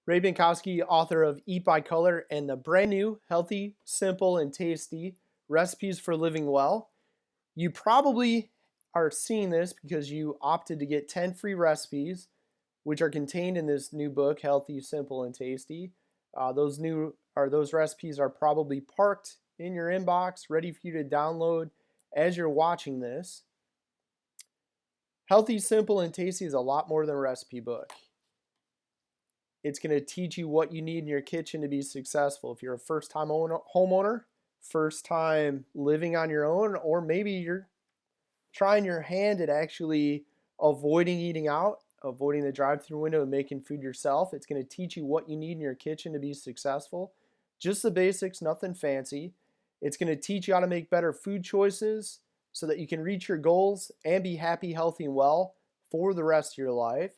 Ray Binkowski, author of Eat by Color and the brand new Healthy, Simple, and Tasty Recipes for Living Well. You probably are seeing this because you opted to get 10 free recipes, which are contained in this new book, Healthy, Simple, and Tasty. Those recipes are probably parked in your inbox, ready for you to download as you're watching this. Healthy, Simple, and Tasty is a lot more than a recipe book. It's going to teach you what you need in your kitchen to be successful. If you're a first-time homeowner, first time living on your own, or maybe you're trying your hand at actually avoiding eating out, avoiding the drive-through window and making food yourself. It's going to teach you what you need in your kitchen to be successful. Just the basics, nothing fancy. It's going to teach you how to make better food choices so that you can reach your goals and be happy, healthy, and well for the rest of your life.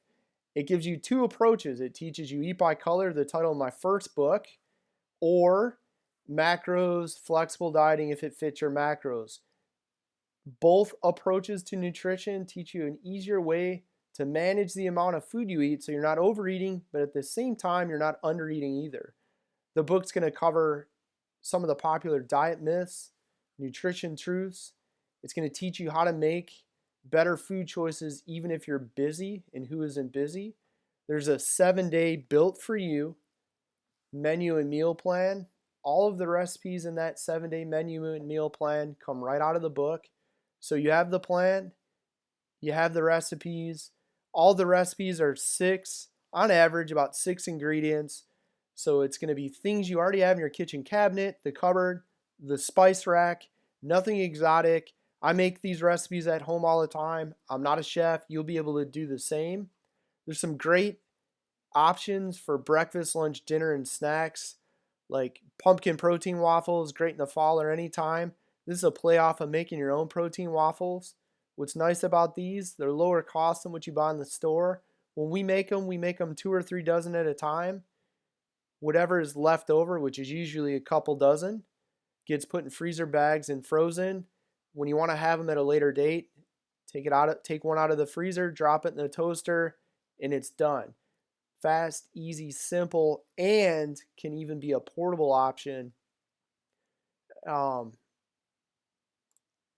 It gives you two approaches. It teaches you Eat by Color, the title of my first book, or macros, flexible dieting if it fits your macros. Both approaches to nutrition teach you an easier way to manage the amount of food you eat so you're not overeating, but at the same time, you're not undereating either. The book's going to cover some of the popular diet myths, nutrition truths. It's going to teach you how to make better food choices even if you're busy, and who isn't busy. There's a 7-day built for you menu and meal plan. All of the recipes in that 7-day menu and meal plan come right out of the book. So you have the plan, you have the recipes. All the recipes are on average, about 6 ingredients. So it's going to be things you already have in your kitchen cabinet, the cupboard, the spice rack, nothing exotic. I make these recipes at home all the time. I'm not a chef. You'll be able to do the same. There's some great options for breakfast, lunch, dinner, and snacks, like pumpkin protein waffles, great in the fall or any time. This is a play off of making your own protein waffles. What's nice about these, they're lower cost than what you buy in the store. When we make them 2 or 3 dozen at a time. Whatever is left over, which is usually a couple dozen, gets put in freezer bags and frozen. When you want to have them at a later date, take one out of the freezer, drop it in the toaster, and it's done. Fast, easy, simple, and can even be a portable option. And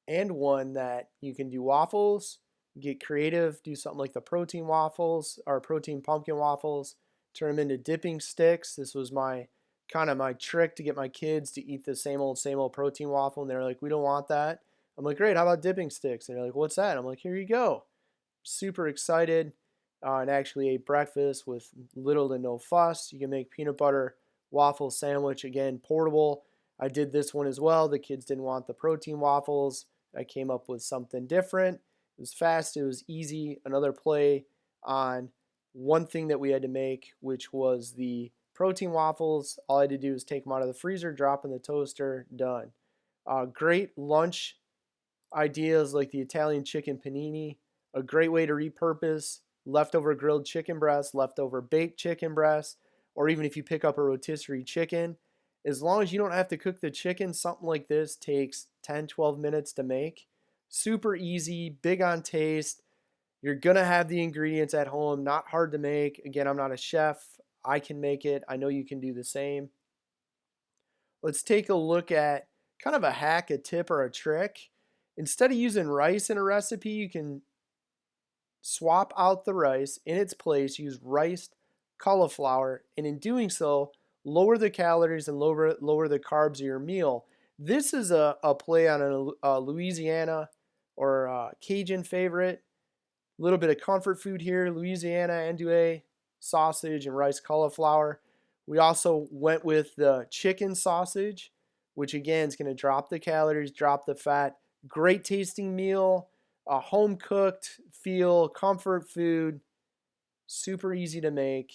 one that you can do waffles, get creative, do something like the protein waffles or protein pumpkin waffles, turn them into dipping sticks. This was my trick to get my kids to eat the same old protein waffle, and they're like, we don't want that. I'm like, great, how about dipping sticks? And they're like, what's that? I'm like, here you go. Super excited, and actually ate breakfast with little to no fuss. You can make peanut butter waffle sandwich, again, portable. I did this one as well. The kids didn't want the protein waffles. I came up with something different. It was fast, it was easy. Another play on one thing that we had to make, which was the protein waffles. All I had to do was take them out of the freezer, drop in the toaster, done. Great lunch ideas like the Italian chicken panini. A great way to repurpose leftover grilled chicken breast, leftover baked chicken breast, or even if you pick up a rotisserie chicken. As long as you don't have to cook the chicken, something like this takes 10-12 minutes to make. Super easy, big on taste. You're going to have the ingredients at home, not hard to make. Again, I'm not a chef. I can make it. I know you can do the same. Let's take a look at kind of a hack, a tip, or a trick. Instead of using rice in a recipe, you can swap out the rice. In its place, use riced cauliflower, and in doing so, lower the calories and lower the carbs of your meal. This is a play on a Louisiana or Cajun favorite. A little bit of comfort food here, Louisiana andouille, sausage, and rice cauliflower. We also went with the chicken sausage, which again is going to drop the calories, drop the fat. Great tasting meal, home cooked feel, comfort food, super easy to make.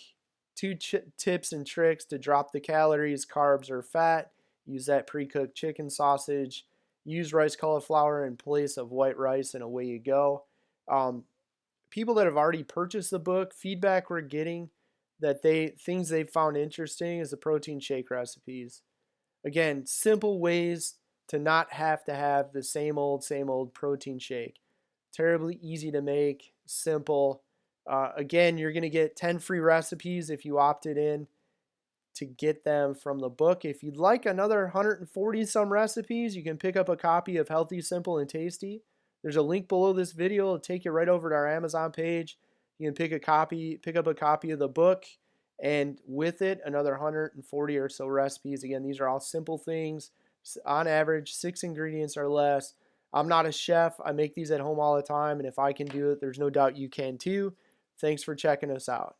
2 tips and tricks to drop the calories, carbs, or fat. Use that pre-cooked chicken sausage. Use rice cauliflower in place of white rice, and away you go. People that have already purchased the book, feedback we're getting that things they found interesting is the protein shake recipes. Again, simple ways to not have to have the same old protein shake. Terribly easy to make, simple. Again, you're going to get 10 free recipes if you opted in to get them from the book. If you'd like another 140 some recipes, you can pick up a copy of Healthy, Simple, and Tasty. There's a link below this video. It'll take you right over to our Amazon page. You can pick up a copy of the book, and with it, another 140 or so recipes. Again, these are all simple things. On average, 6 ingredients or less. I'm not a chef. I make these at home all the time, and if I can do it, there's no doubt you can too. Thanks for checking us out.